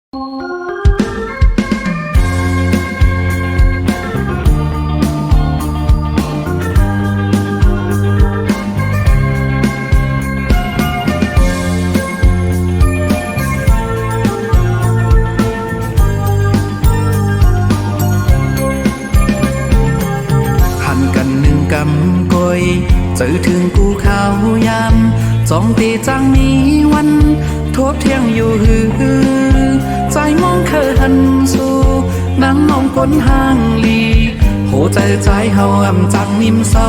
กำกอยเจอถึงกูข้าวยามจ้องตีจังมีวันทบเที่ยงอยู่หือใจมองเคยหันสู่นั่งมองก้นห้างลีโหใจเฮาอ่ำจังนิ่มเศร้า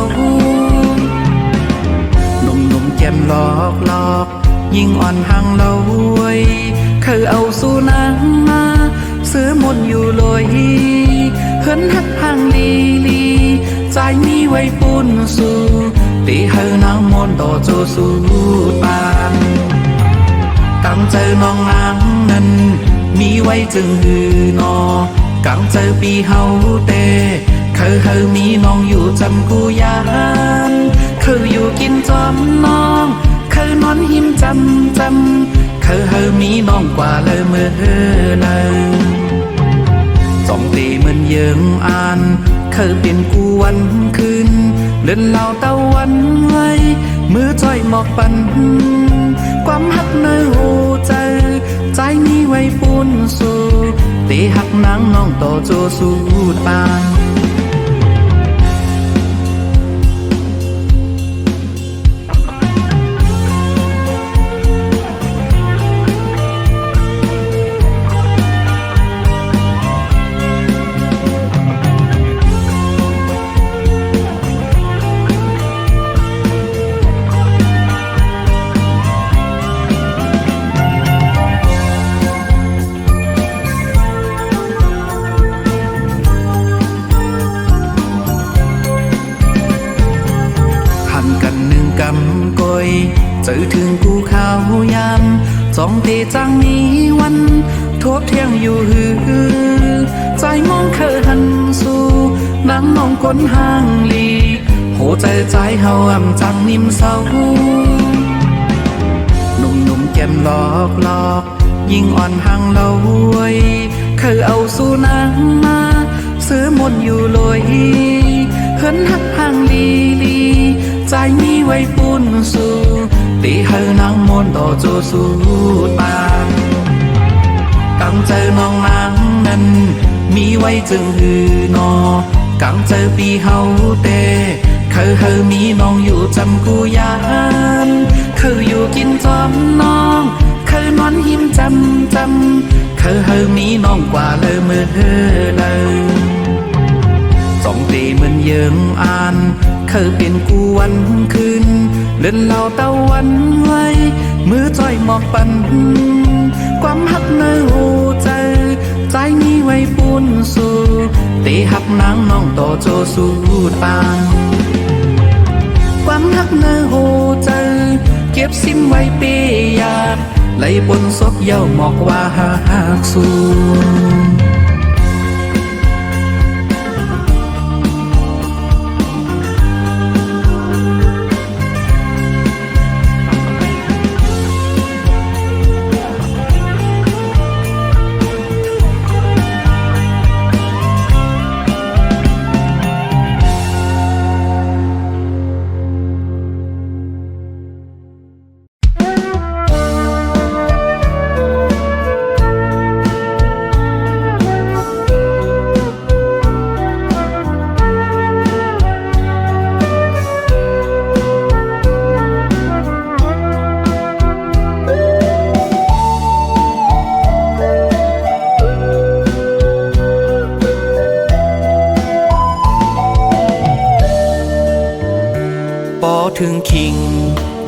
หนุ่มแก้มหลอกยิ่งอ่อนห่างเล่าไว้เคยเอาสู่นางมาซื้อหมดอยู่ลอยเฮินหักห่างลีใจมีไว้ปุ่นสู่ตีเฮานางมนต่อโจสู่ปานตั้งใจน้องนางนั้นมีไว้จึงหือนอกังใจปีเฮาเตเคยมีน้องอยู่จำกูยานเคยอยู่กินจอมน้องเคยนอนหิมจำเคยมีน้องกว่าเลยเมื่อเลยสองตีเหมือนเยิงอ่านเคยเป็นกูวันคืนเล่นเหล่าตะวันไว้มือจ้อยหมอกปันความหักในหูใจมีไว้ปุ่นสู่ตีหักนางน้องต่อโจสู่ปานกำกอยเจอถึงกูข้าวยามจ้องตีจังมีวันทบเที่ยงอยู่หือใจมองเคยหันสู่นั่งมองก้นห้างลีโหใจเฮาอ่ำจังนิ่มเศร้าหนุ่มแก้มหลอกยิ่งอ่อนห่างเล่าไว้เคยเอาสู่นางมาซื้อหมดอยู่ลอยเฮินหักห่างลีใจมีไว้ปุ่นสู่ตีเฮานางมนต่อโจสู่ปานตั้งใจน้องนางนั้นมีไว้จึงหือนอกังใจปีเฮาเตเคยมีน้องอยู่จำกูยานเคยอยู่กินจอมน้องเคยนอนหิมจำเคยมีน้องกว่าเลยเมื่อเลยสองตีเหมือนเยิงอ่านเคยเป็นกูวันคืนเล่นเหล่าตะวันไว้มือจ้อยหมอกปันความหักในหูใจมีไว้ปุ่นสู่ตีหักนางน้องต่อโจสู่ปานความหักในหูใจเก็บซิมไว้เปียกไหลบนศพเย้าหมอกว่าหักสู่ถึงคิง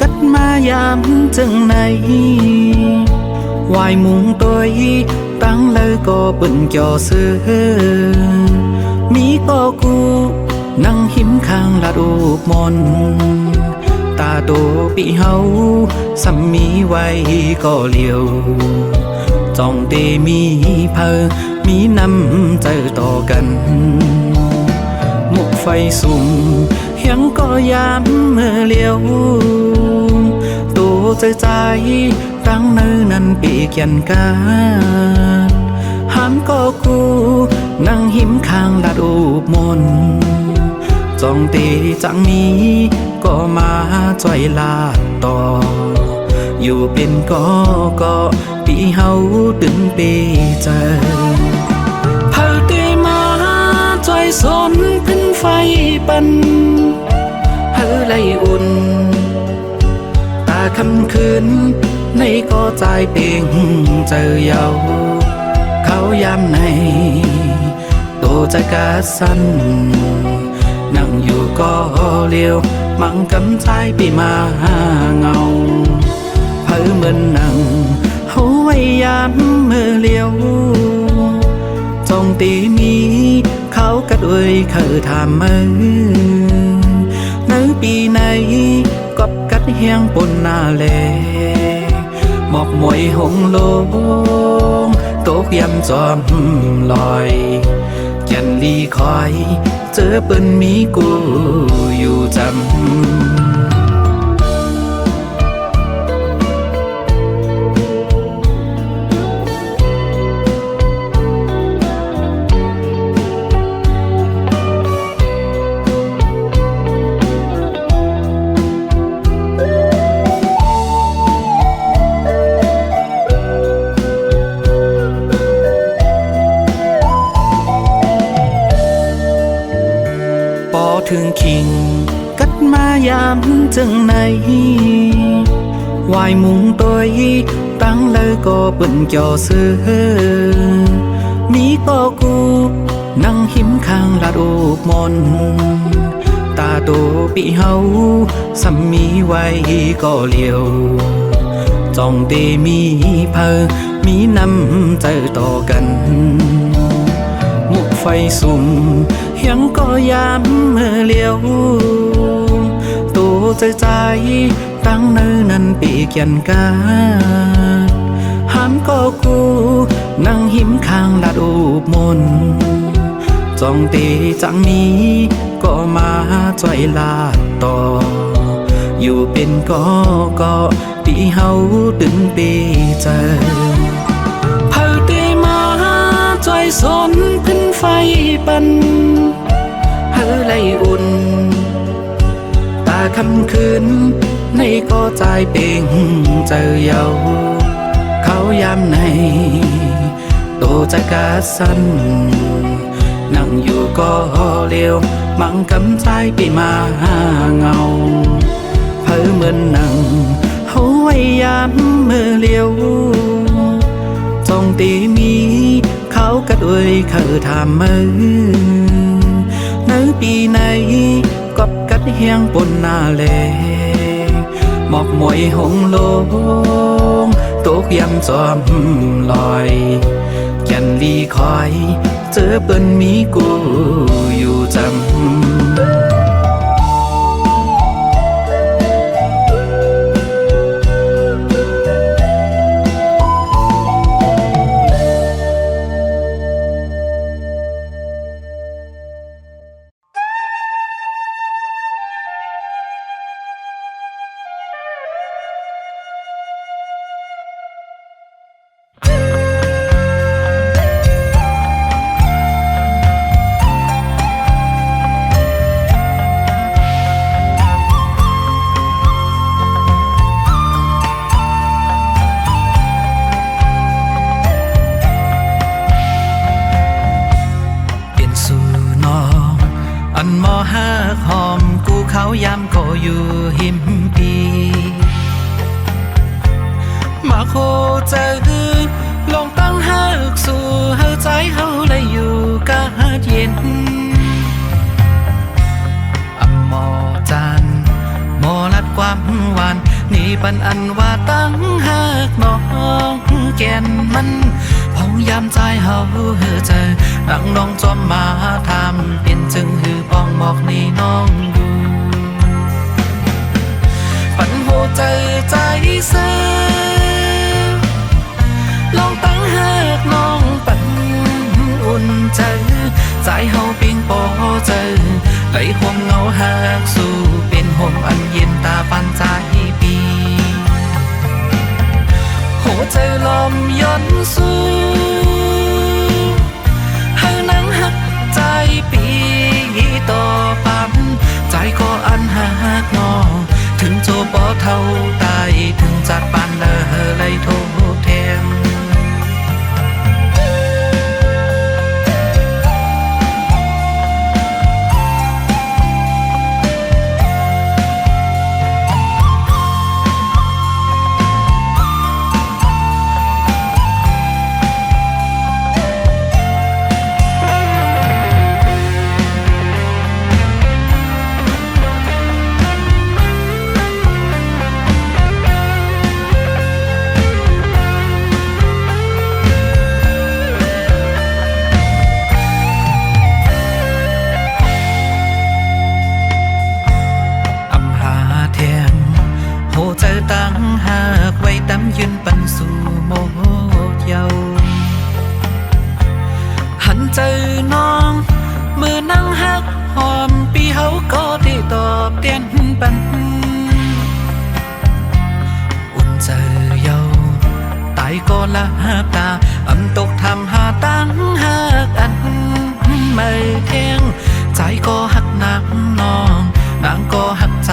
กัดมายามจังไหนวายมุงตัวตั้งเลยก็เปิ่นเกี่ยวเสือมีก็กูนั่งหิมข้างลาดูมนตาโตปีเฮาสัมมีไว้ก็เลียวจ้องเตมีเพอมีน้ำใจต่อกันมุกไฟสุ่มยังก็ยามเมื่อเลี้ยวตัวใจตั้งเนื้อนั้นปีกยันกา หันก็กูนั่งหิมข้างลาดอุบมนจ้องตีจังนี้ก็มาจ่อยลาดต่ออยู่เป็นก็ปีเฮาตึงเปใจเผาเตมาจ่อยสนขึ้นไฟปันเฮาไลอุ่นตาคำคืนในก็ใจเป่งเจอเยาเขายามในโตจะกาสั้นนั่งอยู่ก็เลี้ยวมังกำใจไปมาเงาเพิ่เหมือนนั่งเฮาไว้ยามมือเลี้ยวจงตีมีเขากระด้วยเขาทำมือในปีไหนกบกัดเฮียงปนนาแลหมอกมวยหงโลงตกยำจอมลอยแก่นลีคอยเจอเปิ้นมีกูอยู่จำถึงคิงกัดมายามจังไหนวายมุงตัวตั้งเลยก็เปิ่นเกี่ยวเสือมีก็กูนั่งหิมข้างลาดอุบมนตาโตปีเฮาสามีไว้ก็เลี้ยวจ้องเตมีเพอมีน้ำใจต่อกันมุกไฟสุ่มยังก็ยามเมื่อเลี้ยวตัวใจตั้งเนื้อนั้นปีกยันกาหันก็กูนั่งหิมข้างลาดอุบมนจ้องตีจังนี้ก็มาจ่อยลาดต่ออยู่เป็นก็ปีเฮาตึงปีเจอเผาเตมาจ่อยสนขึ้นไฟปันเฮาไลอุ่นตาคำคืนในก็ใจเป่งเจอเยาเขายามในโตจะกาสั้นนั่งอยู่ก็เลี้ยวมังกำใจไปมาเงาเพิ่เหมือนนั่งเฮาไว้ยามมือเลี้ยวจงตีมีเขากระด้วยเขาทำมือในปีไหนกบกัดเฮียงปนนาแลหมอกมวยหงโลงตกยำจอมลอยแก่นลีคอยเจอเปิ้นมีกูอยู่จำอันมอหักหอมกูเขายามก็อยู่หิมปีมาโคเจอลองตั้งหักสู่เฮาใจเฮาเลยอยู่กะเย็นอัมมอจันมอลัดความหวานนี่ปันอันว่าตั้งหักน้องแก่นมันพองยามใจเฮาเฮอเจอดังน้องจอมมาทำเป็นจึงหือปองบอกนี่น้องดูปันโหเจอใจเสือลองตั้งหักน้องปันอุ่นเจอใจเฮาเปียงปอเจอไหลห่วงเงาหักสู่เป็นห่มอันเย็นตาปันใจปีโหเจอลมย้อนสู่ เท่าตายถึงจัดปานเลยโทษแทนเจอตั้งหากไว้ตำยืนปันสู่โมเยาหันเจอน้องเมื่อนั่งหักหอมปีเขาก็ได้ตอบเตียนปันอุ่นเจอเยาตายก็ละตาอันตกทำหาตั้งหักอันไม่เที่ยงใจก็หักหนักน้องนางก็หักใจ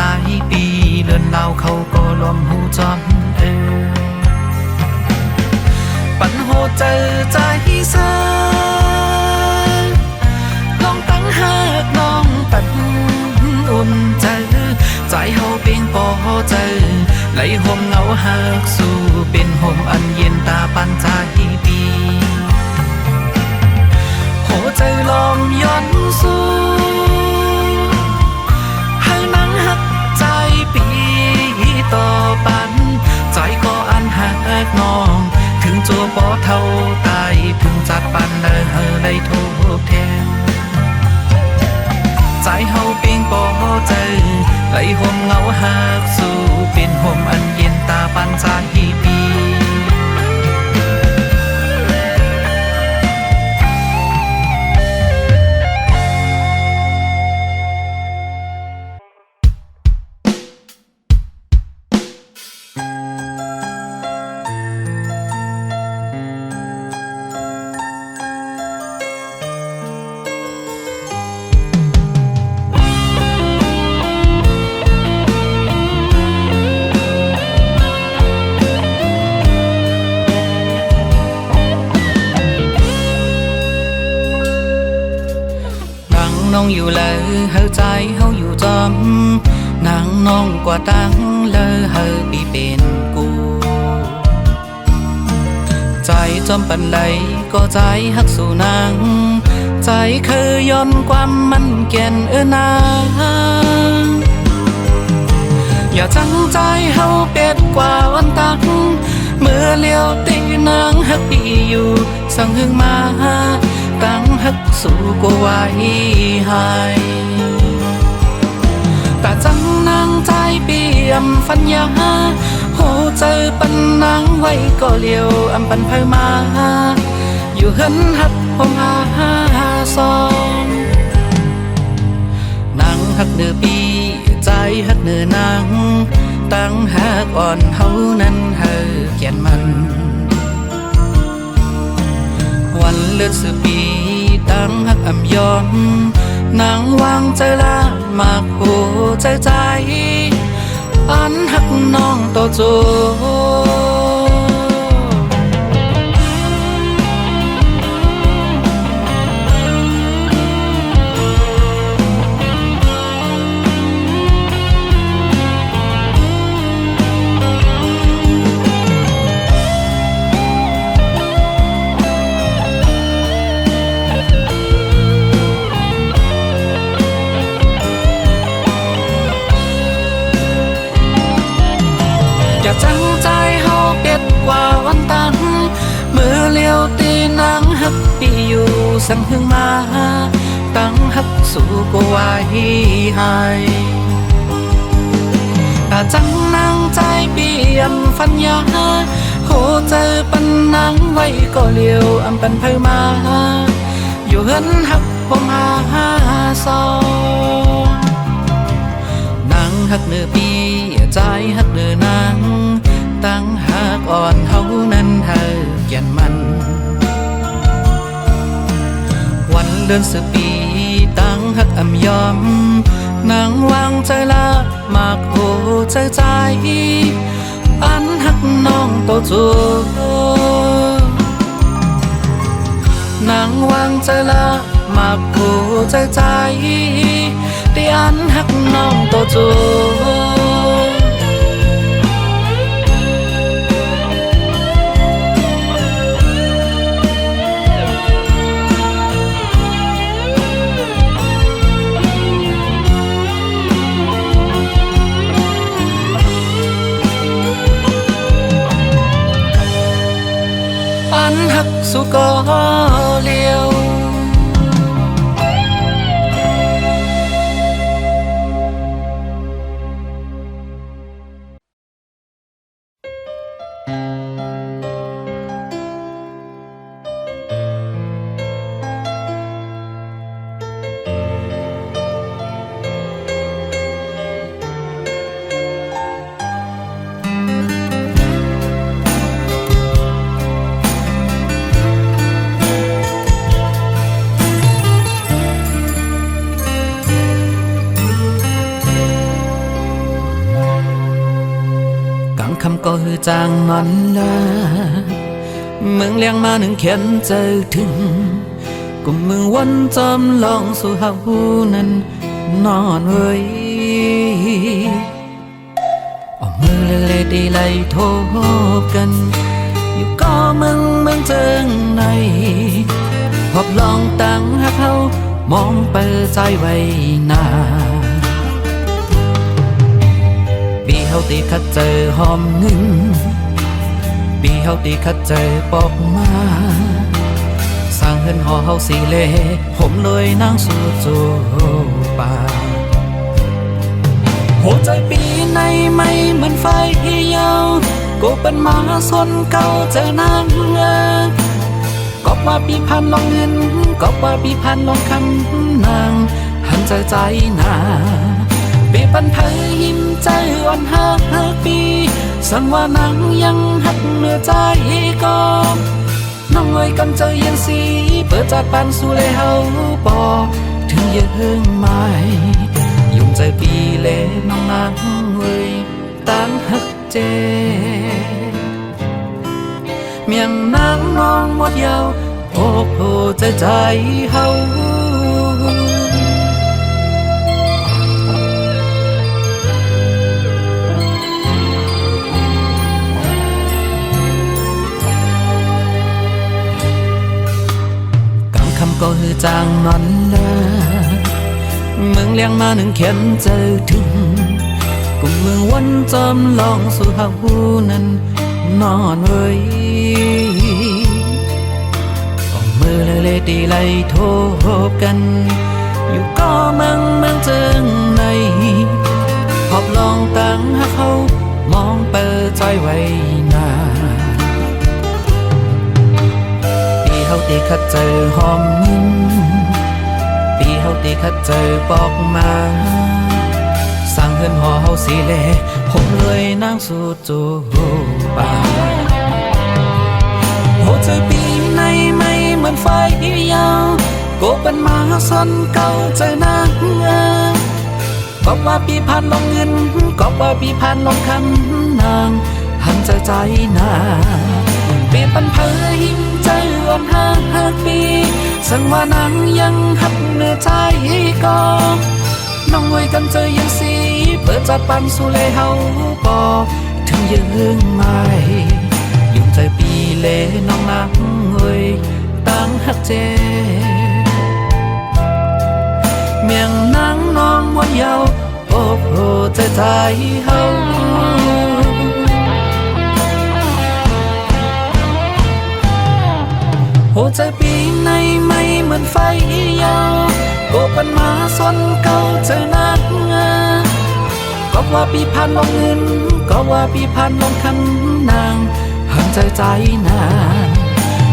ปีเลื่อนเล่าเขาก็ลมหูจอมปันโหเจอใจเสืลองตั้งหักน้องปันอุ่นเจอใจเฮาเปียงปอเจอไหลห่มเงาหักสู่เป็นห่มอันเย็นตาปันใจปีโหเจอลมย้อนสู่ใจปีต่อปันใจก็อันหักน้องถึงจัวปอเท่าตายถึงจัดปันได้โทษแทนใจเฮาเปียงปอเจอไหลห่มเงาหักสู่เป็นห่มอันเย็นตาปันใจปีน้องอยู่เลยเฮาใจเฮาอยู่จอมนางน้องกว่าตั้งเลยเฮาปีเป็นกูใจจอมปันไหลก็ใจฮักสู่นางใจเคยย้อนความมันแก่นนางอย่าจังใจเฮาเป็ดกว่าวันตักเมื่อเลี้ยวตีนางฮักปีอยู่สั่งหึงมาตั้งฮักสู่ก็ไว้ให้แต่จังนางใจเปี่ยมฟันยาโหเจอปันนางไว้ก็เลี้ยวอำปันเผยมาอยู่เฮินฮักผมหาซองนางฮักเนื้อปีใจฮักเนื้อนางตั้งฮักอ่อนเฮานั้นเฮาเขียนมันวันเลือดสืบปีตั้งฮักอำยอมนางวางใจละมากโหใจอันฮักน้องโตโจอย่าจังใจเฮาเป็ดกว่าวันตันเมื่อเลี้ยวตีนางฮักปีอยู่สั่งหึงมาตั้งฮักสู่ก็ไว้ให้แต่จังนางใจเปี่ยมฟันยาโหเจอปันนางไว้ก็เลี้ยวอำปันเผยมาอยู่เฮินฮักผมหาซองนางฮักเนื้อปีใจฮักเนื้อนางตั้งหักอ่อนเฮานั้นเฮาแก่นมันวันเดือนสืบปีตั้งหักอำยอมนางวางใจละ มากโหใจใจอันหักน้องโตจูนางวางใจละมากโหใจใจที่อันหักน้องโตจูอันหักสุก็เลียวคำก็คือจางมันละเมืองเลี้ยงมาหนึ่งเขียนใจถึงกุมมือวันจำลองสู่เฮานั้นนอนเว้ยเอามือเล่ดีไล่โทบกันอยู่ก็เมืองเจิงในพบลองตั้งหักเฮามองเปิดใจไว้หน้าปีเฮาตีคัดเจอหอมหนึ่งปีเฮาตีคัดเจอปอกมาสร้างเฮือนหอเฮาสีเล่ผมเลยนั่งสู่จูป่าหัวใจปีในไม่เหมือนไฟเยาวกูเป็นมาสนเก่าเจอนางก็ว่าปีพันลองเงินก็ว่าปีพันลองคำนางหันใจนาปีปันเผยยิ้มใจอ่อนหักปีสังว่านังยังหักเหนือใจก็น้องเอ้ยกันเจอยังสีเปิดจากปันสู่เลยเฮาปอถึงยังไม่ยุ่งใจปีเล่น้องนางเอ้ยตั้งหักเจเมียงนางน้องหมดยาวโอ้โหใจเฮาก็คือจางนั้นละเมืองเลี้ยงมาหนึ่งเขียนใจถึงกุมเมืองวันจำลองสู่เฮานั้นนอนเว้ยเอามือเล่ดีไล่โทบกันอยู่ก็เมืองเจิงในพบลองตั้งหักเฮามองเปิดใจไว้หน้าเฮาตีคัดเจอหอมยิ้มปีเฮาตีคัดเจอปอกมาสร้างเฮือนหอเฮาสีเล่ผมเลยนั่งสู่จูป่าหัวใจปีในไม่เหมือนไฟยาวกูเป็นมาสนเก่าใจนางก็ว่าปีพันลงเงินก็ว่าปีพันลงคำนางหันใจนาปีปันเผยยิ้มใจอ่อนหักปีสังว่านังยังหักเหนือใจก็น้องเอ้ยกันเจอยังสีเปิดจากปันสู่เลยเฮาปอถึงยังไม่ยุ่งใจปีเล่น้องนางเอ้ยตั้งหักเจเมียงนางน้องวันยาวโอ้โหใจเฮาหัวใจปีในไม่เหมือนไฟยาวกูเป็นมาสนเก่าเจอนักก็ว่าปีพันลงเงินก็ว่าปีพันลงคำนางหันใจนา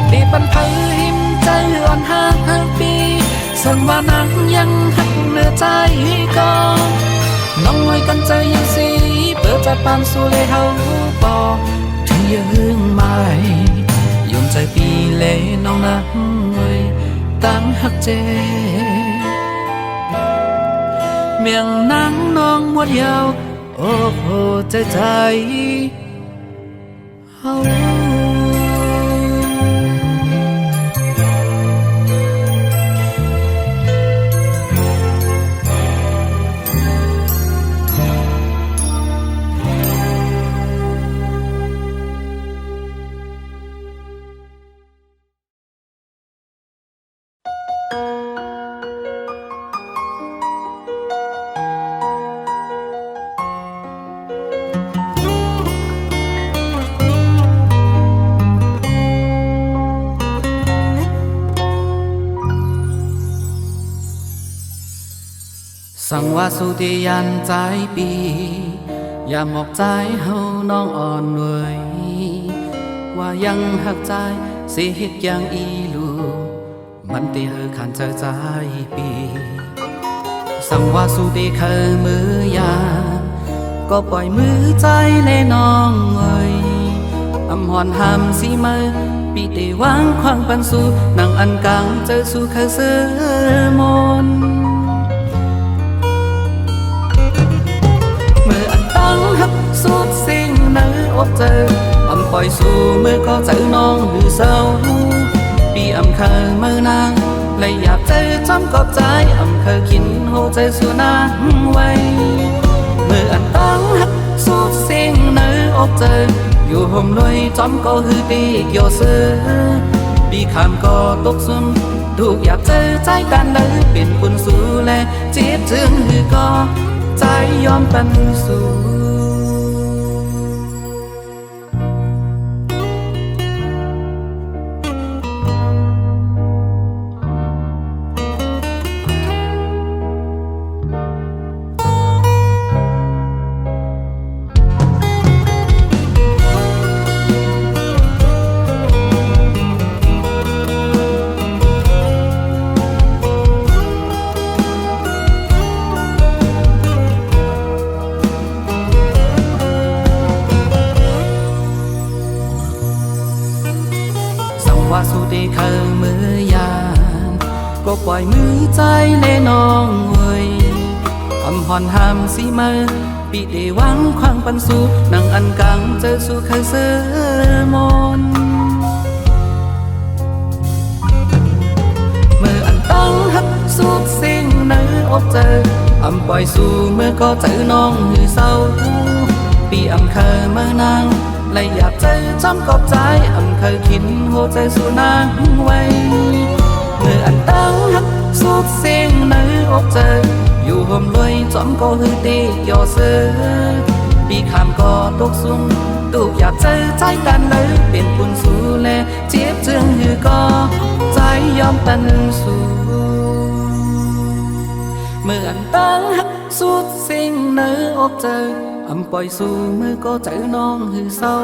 ปีปันเผยหิมใจอ่อนหักปีสังว่านังยังหักเหนือใจก็น้องเอ้ยกันใจยังสีเปิดจากปันสู่เลยเฮาปอถึงยังไม่ยุ่งใจปีเล่น้องนางเอ้ยตั้งหักเจ เมียงนางน้องมวดยาวโอ้โหใจเฮาสังว่าสุติยันใจปีอย่าหมอกใจเฮาน้องอ่อนเวยว่ายังหักใจสิเฮ็ดอย่างอีลูมันตีเฮอขันใจปีสังว่าสุติเคยมือยาก็ปล่อยมือใจเลยน้องเอ้ยอำหอนหามสีมือปีเตวางควางปันสู่นั่งอันกลางเจอสู่เคยเสือมนตั้งฮักสุดสิ่งเนื้ออกเจออำปล่อยสู่มือก็เจอน้องหรือเศร้าปีอำเคยมือนางเลยอยากเจอจำกอบใจอำเคยกินโหใจสู่นางไว้มืออันตั้งฮักสุดสิ่งเนื้ออกเจออยู่ห่มลอยจำก็ฮือตีเกี่ยวเสือปีคำก็ตกซุ่มถูกอยากเจอใจกันเลยเป็นคนสู่แลเจ็บจึงฮือก็ใจยอมเป็นสู่ว่าสุดที่เคยมือยานก็ปล่อยมือใจเลยน้องเว้ยอำหอนหามสีมือปีเดวังควางปันสู่นั่งอันกลางเจอสู่เคยเสือมนมืออันตั้งฮักสุดสิ่งเนื้ออกเจออำปล่อยสู่มือก็เจอน้องหือเศร้าปีอำเคยมือนางเลยอยากเจอจำกอบใจอำเคยคิดหัวใจสู่นางไว้เมื่ออันตั้งฮักสุดเสียงเนื้ออกเจออยู่ห่มลอยจอมก็ฮือตีเกี่ยวเสือปีคำก็ตกซุ่มตูกอยากเจอใจกันเลยเป็นปุ่นสู่แลเจ็บจึงฮือก็ใจยอมเป็นสู่เมื่ออันตั้งฮักสุดเสียงเนื้ออกเจออำปล่อยสู่มือก็เจอน้องหือเศร้า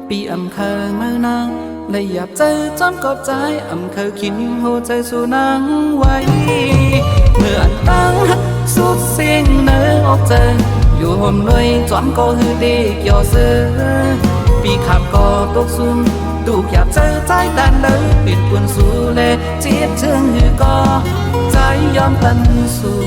ปีอำเคยมือนางเลยอยากเจอจอมกอบใจอำเคยคิดหัวใจสู่นางไว้เมื่ออันตั้งฮักสุดเสียงเนื้ออกเจออยู่ห่มลอยจอมก็ฮือดีเกี่ยวเสือปีคำก็ตกซุ่มตูกอยากเจอใจดันเลยเป็นปุ่นสู่แลเจ็บจึงหือก็ใจยอมเป็นสู่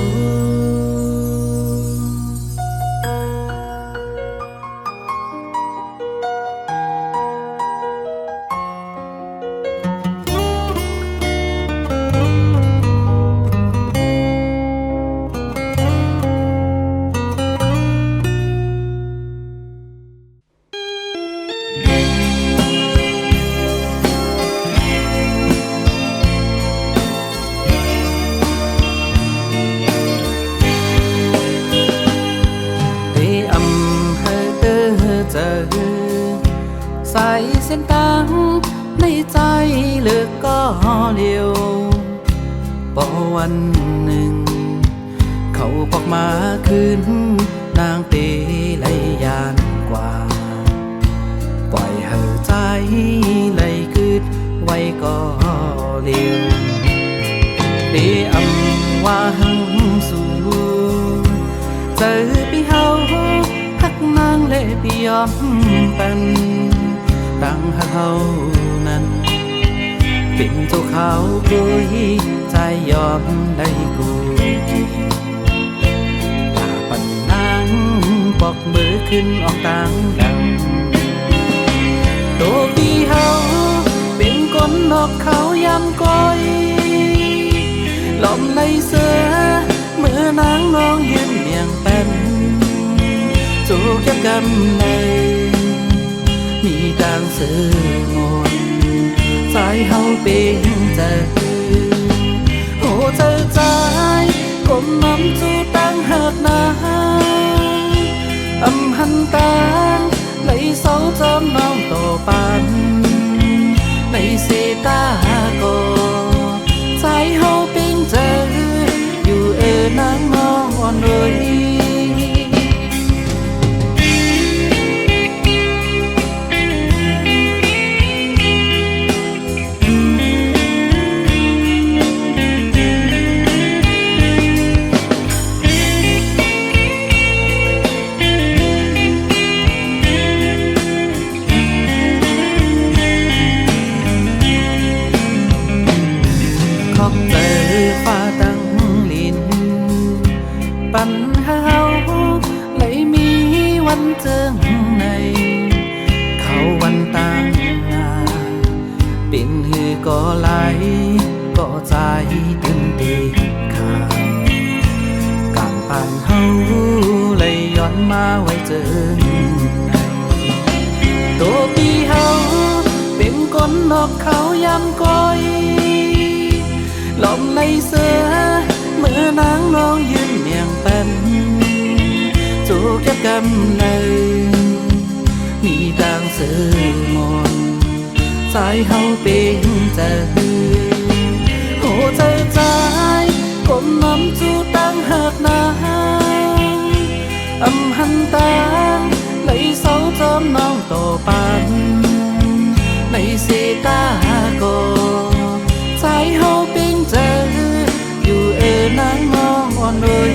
ใส่เส้นตางในใจเลือกก็เลี้ยวพอวันหนึ่งเขาบอกมาคืนนางเตไหลยานกว่าปล่อยเห่อใจไหลคืดไว้ก็เลี้ยวเตอำว่าหังสู่เจอพี่เฮาหักนางเล่พี่ยอมเป็นดังเฮานั้นเป็นตัวเขากุยใจยอมได้กุย บอกเบอร์ขึ้นออกต่างดังตัวพี่เฮาเป็นคนนอกเขายำก้อยหล่อมในเสือเมื่อนางน้องยืนเมียงเป็นจูกยักกำในมีกลางเสือมนสายเฮาเป็นเจอโหเจอใจก้มน้ำจูตั้งหักนาหันตาในเสาจอมน้องโตปันในเสตาโกใจเฮาเป็นเจออยู่นางน้องอ่อนเลยปัญหาเลยมีวันเจอในเขาวันต่างงานเป็นหือก็ไหลก็ใจตึงตีขาดการปั่นเฮาเลยย้อนมาไว้เจอในตัวพี่เฮาเป็นคนนอกเขายำก้อยหล่อมในเสือเมื่อนางน้องยืนเมียงเป็นจูกยักกำในมีกลางเสือมนสายเฮาเป็นเจอโหเจอใจก้มน้ำจูตั้งหักนาหันตาในเสาจอมน้องโตปันในเสตาโกสายเฮาเป็นเจออยู่นางน้องอ่อนเลย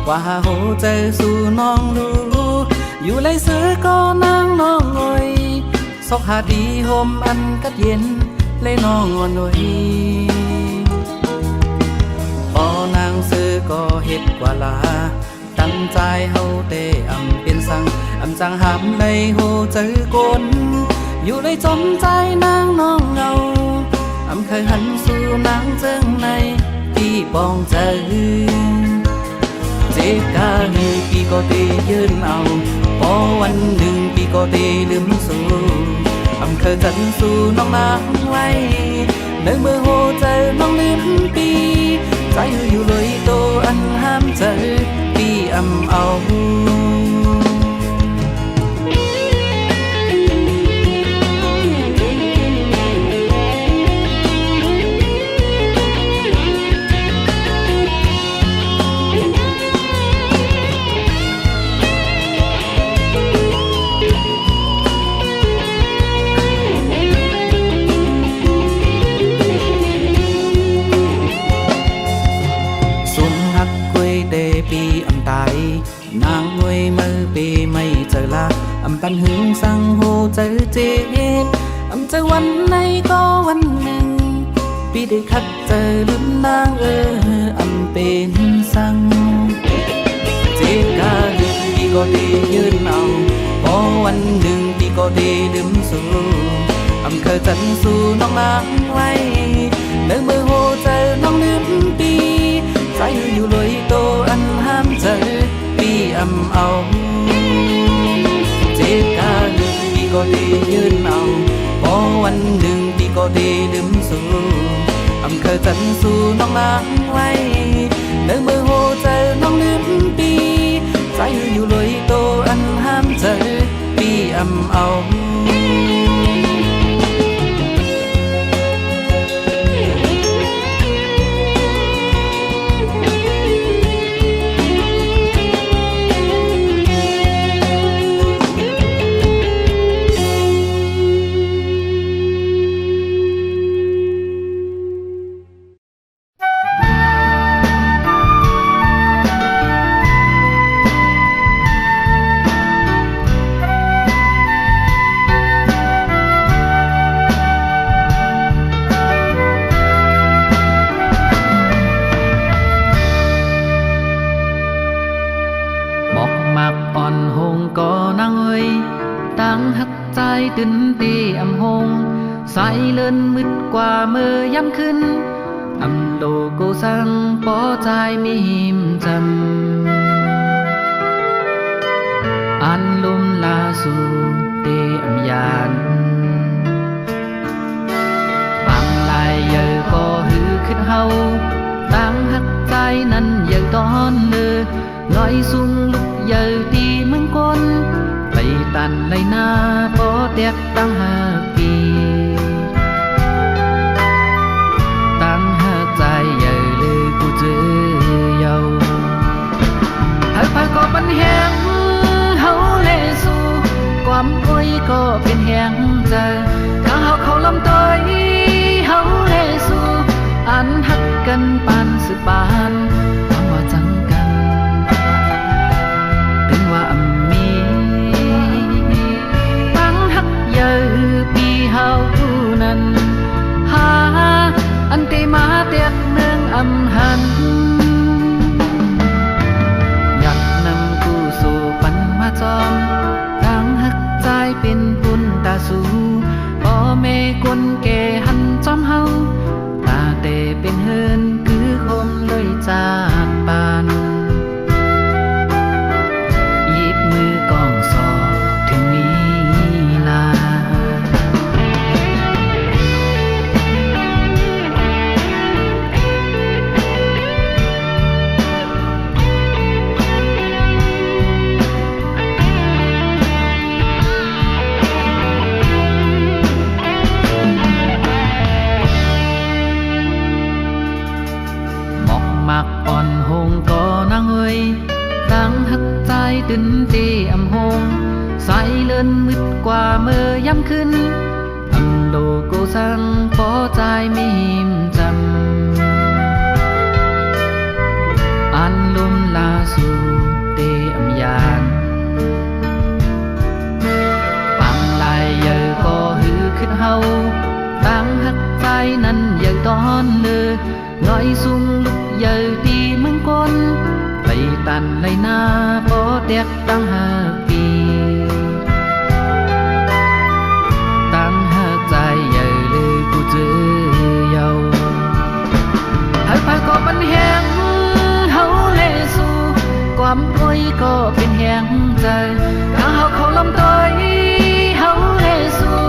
ว่าโหเจอสู่น้องรู้อยู่ไรเสือก็นางน้องงอยซอกหาดีโฮมอันกัดเย็นเลยน้องงอนหน่อยพอนางเสือก็เฮ็ดกว่าลาตั้งใจเฮาเตเป็นสั่งจังหามในโหเจอกนอยู่ไรจมใจนางน้องเงาเคยหันสู่นางเจิงในที่ปองเจอเจ็บกาหนึ่งปีก็ตียืนเอาพอวันหนึ่งปีก็ตีลืมสู่เคยกันสู่น้องนางไว้ในเมื่อโหเจอน้องลืมปีใจอยู่เลยโตอันห้ามเจอปีเอานางงวยมือปีไม่เจอละปันหึงสั่งโหเจอเจ็บเจอวันไหนก็วันหนึ่งปีได้คัดเจอลืมนางเป็นสั่งเจ็บกาหนึ่งปีก็ดียืนเอาพอวันหนึ่งปีก็ดีลืมสู่เคยจันสู่น้องนางไว้เนื้อมือโหเจอน้องลืมปีใจอยู่ลอยโตอันห้ามเจอปี เอาเจ็บกาหนึ่งพี่ก็ดียืนเอาพอวันหนึ่งพี่ก็ดีลืมสู่อำเคยจันสู่น้องนางไว้เนื้อมือโหเจอน้องลืมปีใจอยู่เลยโตอันห้ามเจอปีอำเอาตื่นตีอำหงสายเลินมืดกว่าเมื่อยามขึ้นอำโลโกสังปอใจมีหิมจำอันลมลาสู่เตอำยานบางลายเยอะก็หือขึ้นเฮาตั้งหักใจนั้นเยอะตอนเลือลอยสูงลุกเยอะตีเมืองกนไปตันไหลนาปอเตียกตั้งหากปีตั้งหากใจใหญ่เลยกูเจอเยาหากพาก็ปันแหงเฮาเลสู่ความอ้อยก็เป็นแหงเจอถ้าเฮาเขาลำต้อยเฮาเลสู่อันหักกันปานสืบปานคำว่าจังกันเป็นว่ามีปีเฮานั้นหาอันเตมาเตียกเมืองอำหันอยากนำกูสู่ปันมาจอมตั้งหักใจเป็นบุญตาสู่พ่อแม่คนแก่หันจอมเฮาตาเตเป็นเฮินคือคมเลยจากปานหยิบมือกองสอบถึงมีลาตื่นตีอำหงสายเลินมืดกว่าเมื่อยามขึ้นอำโลโกสังปอใจมีหิมจำอันลมลาสู่เตอำยานปังลายเยอะก็หือขึ้นเฮาตั้งหักใจนั้นเยอะตอนเลือลอยสูงลุกเยอะตีเมืองกนไปตันไหลนาปอเตียกตั้งหากปีตั้งหากใจใหญ่เลยกูเจอเยาหากพาก็ปันแหงเฮาเลสู่ความอ้อยก็เป็นแหงใจถ้าเฮาเขาลำต้อยเฮาเลสู่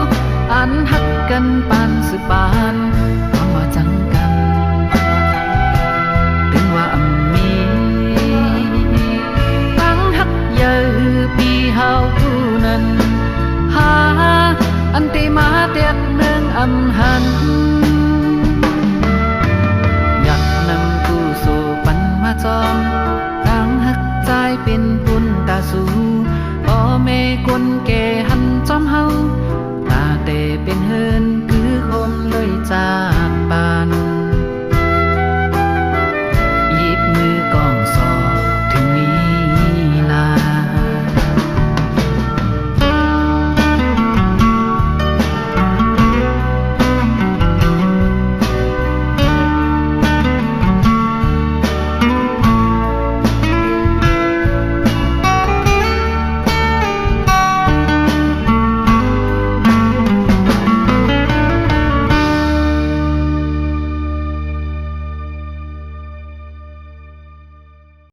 อันหักกันปานสืบปานความว่าจังกันถึงว่ามีปีเฮานั้นหาอันเตมาเตียกเมืองอำหันอยากนำกูสู่ปันมาจอมตั้งหักใจเป็นบุญตาสู่พ่อแม่คนแก่